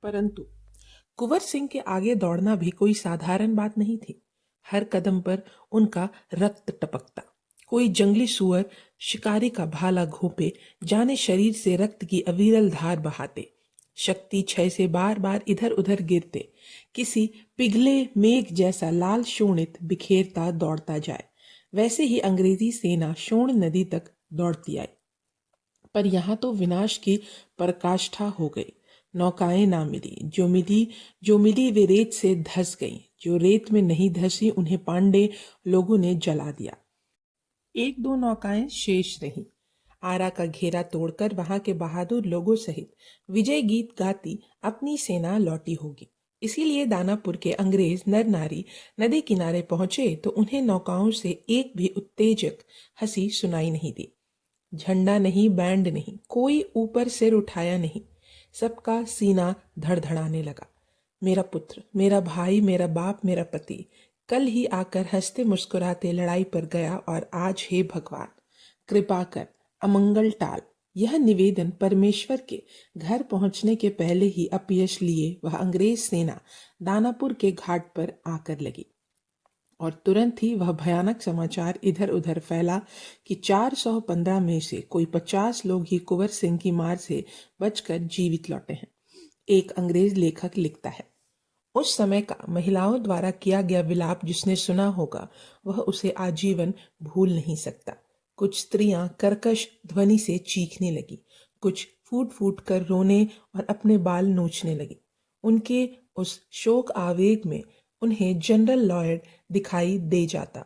परंतु कुंवर सिंह के आगे दौड़ना भी कोई साधारण बात नहीं थी। हर कदम पर उनका रक्त टपकता। कोई जंगली सुअर शिकारी का भाला घोंपे जाने शरीर से रक्त की अविरल धार बहाते। शक्ति क्षय से बार बार इधर उधर गिरते, किसी पिघले मेघ जैसा लाल शोणित बिखेरता दौड़ता जाए। वैसे ही अंग्रेजी सेना शोण नदी तक दौड़ती आई। पर यहाँ तो विनाश की पराकाष्ठा हो गई। नौकाएं ना मिली, जो मिली वे रेत से धंस गईं। जो रेत में नहीं धंसी उन्हें पांडे लोगों ने जला दिया। एक दो नौकाएं शेष रहीं। आरा का घेरा तोड़कर वहां के बहादुर लोगों सहित विजय गीत गाती अपनी सेना लौटी होगी। इसीलिए दानापुर के अंग्रेज नर नारी नदी किनारे पहुंचे तो उन्हें नौकाओं से एक भी उत्तेजक हंसी सुनाई नहीं दी। झंडा नहीं, बैंड नहीं, कोई ऊपर सिर उठाया नहीं। सबका सीना धड़धड़ाने लगा। मेरा पुत्र, मेरा भाई, मेरा बाप, मेरा पति कल ही आकर हंसते मुस्कुराते लड़ाई पर गया और आज हे भगवान कृपा कर अमंगल टाल। यह निवेदन परमेश्वर के घर पहुंचने के पहले ही अपयश लिए वह अंग्रेज सेना दानापुर के घाट पर आकर लगी और तुरंत ही वह भयानक समाचार इधर उधर फैला कि 415 में से कोई 50 लोग ही कुंवर सिंह की मार से बचकर जीवित लौटे हैं। एक अंग्रेज लेखक लिखता है, उस समय का महिलाओं द्वारा किया गया विलाप जिसने सुना होगा वह उसे आजीवन भूल नहीं सकता। कुछ स्त्रियां कर्कश ध्वनि से चीखने लगी, कुछ फूट फूट कर रोने और अपने बाल नोचने लगी। उनके उस शोक आवेग में उन्हें जनरल लॉयड दिखाई दे जाता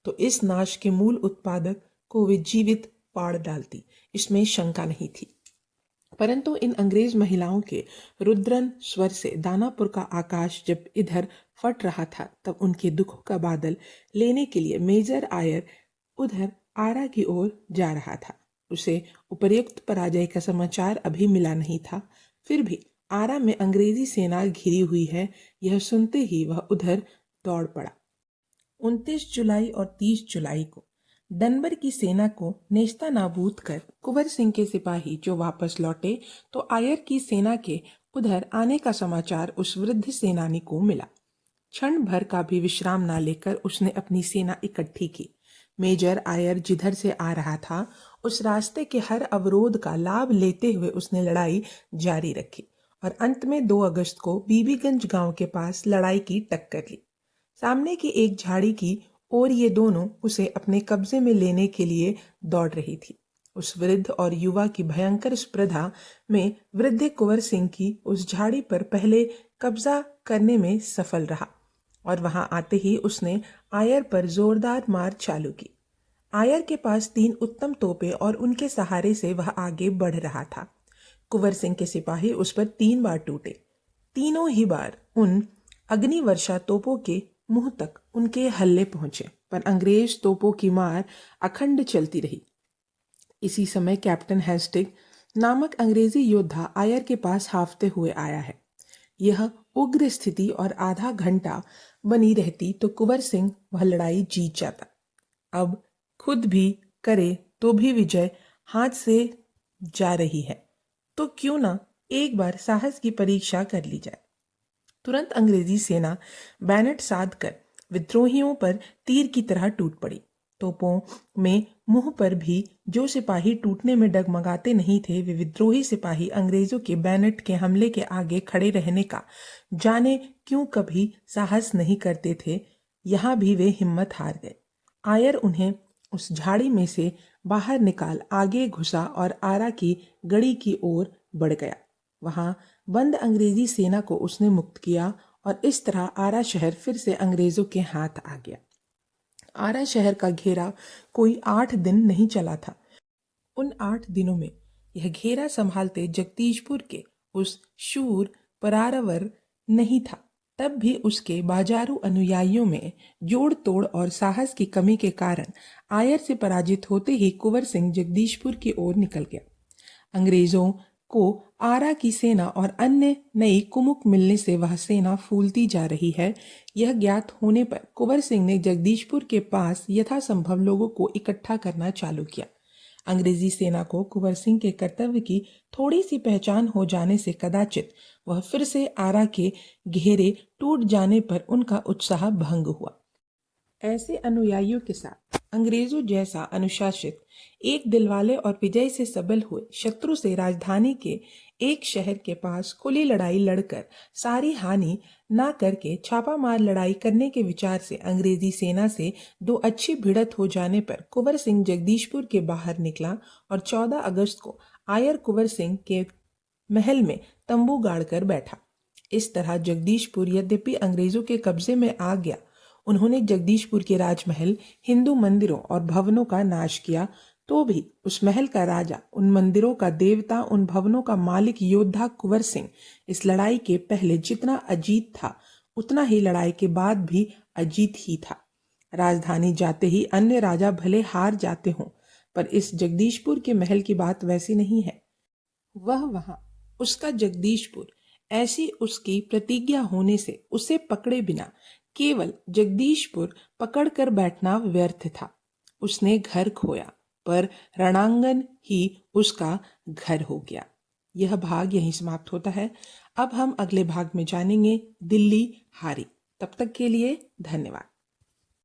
तो इस नाश के मूल उत्पादक को वे जीवित पाड़ डालती, इसमें शंका नहीं थी। परंतु इन अंग्रेज महिलाओं के रुद्रन स्वर से दानापुर का आकाश जब इधर फट रहा था तब उनके दुखों का बादल लेने के लिए मेजर आयर उधर आरा की ओर जा रहा था। उसे उपर्युक्त पराजय का समाचार अभी मिला नहीं था, फिर भी आरा में अंग्रेजी सेना घिरी हुई है यह सुनते ही वह उधर दौड़ पड़ा। 29 जुलाई और 30 जुलाई को डनबर की सेना को नेस्ता नाबूद कर कुंवर सिंह के सिपाही जो वापस लौटे तो आयर की सेना के उधर आने का समाचार उस वृद्ध सेनानी को मिला। क्षण भर का भी विश्राम ना लेकर उसने अपनी सेना इकट्ठी की। मेजर आयर जिधर से आ रहा था उस रास्ते के हर अवरोध का लाभ लेते हुए उसने लड़ाई जारी रखी और अंत में 2 अगस्त को बीबीगंज गांव के पास लड़ाई की टक्कर ली। सामने की एक झाड़ी की ओर ये दोनों उसे अपने कब्जे में लेने के लिए दौड़ रही थी। उस वृद्ध और युवा की भयंकर स्पर्धा में वृद्ध कुंवर सिंह की उस झाड़ी पर पहले कब्जा करने में सफल रहा और वहां आते ही उसने आयर पर जोरदार मार चालू की। आयर के पास 3 उत्तम तोपें और उनके सहारे से वह आगे बढ़ रहा था। कुंवर सिंह के सिपाही उस पर 3 बार टूटे। तीनों ही बार उन अग्नि वर्षा तोपों के मुंह तक उनके हल्ले पहुंचे, पर अंग्रेज तोपों की मार अखंड चलती रही। इसी समय कैप्टन हेस्टिग नामक अंग्रेजी योद्धा आयर के पास हाफते हुए आया है। यह उग्र स्थिति और आधा घंटा बनी रहती तो कुंवर सिंह वह लड़ाई जीत जाता। अब खुद भी करे तो भी विजय हाथ से जा रही है, तो क्यों ना एक बार साहस की परीक्षा कर ली जाए। तुरंत अंग्रेजी सेना बैनट साध कर विद्रोहियों पर तीर की तरह टूट पड़ी। तोपों में मुंह पर भी जो सिपाही टूटने में डगमगाते नहीं थे वे विद्रोही सिपाही अंग्रेजों के बैनट के हमले के आगे खड़े रहने का जाने क्यों कभी साहस नहीं करते थे। यहाँ भी वे हिम्मत हार गए। आयर उन्हें उस झाड़ी में से बाहर निकाल आगे घुसा और आरा की गड़ी की ओर बढ़ गया। वहां बंद अंग्रेजी सेना को उसने मुक्त किया और इस तरह आरा शहर फिर से अंग्रेजों के हाथ आ गया। आरा शहर का घेरा कोई 8 दिन नहीं चला था। उन 8 दिनों में यह घेरा संभालते जगदीशपुर के उस शूर परारवर नहीं था। तब भी उसके बाजारू अनुयायियों में जोड़ तोड़ और साहस की कमी के कारण आयर से पराजित होते ही कुंवर सिंह जगदीशपुर की ओर निकल गया। अंग्रेजों को आरा की सेना और अन्य नई कुमुक मिलने से वह सेना फूलती जा रही है यह ज्ञात होने पर कुंवर सिंह ने जगदीशपुर के पास यथासंभव लोगों को इकट्ठा करना चालू किया। अंग्रेजी सेना को कुंवर सिंह के कर्तव्य की थोड़ी सी पहचान हो जाने से कदाचित वह फिर से आरा के घेरे टूट जाने पर उनका उत्साह भंग हुआ। ऐसे अनुयायियों के साथ अंग्रेजों जैसा अनुशासित, एक दिलवाले और विजय से सबल हुए शत्रु से राजधानी के एक शहर के पास खुली लड़ाई लड़कर सारी हानि ना करके छापामार लड़ाई करने के विचार से अंग्रेजी सेना से दो अच्छी भिड़त हो जाने पर कुंवर सिंह जगदीशपुर के बाहर निकला और 14 अगस्त को आयर कुंवर सिंह के महल में तंबू गाड़कर बैठा। इस तरह जगदीशपुर यद्यपि अंग्रेजों के कब्जे में आ गया, उन्होंने जगदीशपुर के राजमहल, हिंदू मंदिरों और भवनों का नाश किया, तो भी उस महल का राजा, उन मंदिरों का देवता, उन भवनों का मालिक योद्धा कुंवर सिंह इस लड़ाई के पहले जितना अजीत था, उतना ही लड़ाई के बाद भी अजीत ही था। राजधानी जाते ही अन्य राजा भले हार जाते हों, पर इस जगदीशपुर के महल की बात वैसी नहीं है। वह वहां उसका जगदीशपुर ऐसी उसकी प्रतिज्ञा होने से उसे पकड़े बिना केवल जगदीशपुर पकड़कर बैठना व्यर्थ था। उसने घर खोया, पर रणांगन ही उसका घर हो गया। यह भाग यहीं समाप्त होता है। अब हम अगले भाग में जानेंगे दिल्ली हारी। तब तक के लिए धन्यवाद।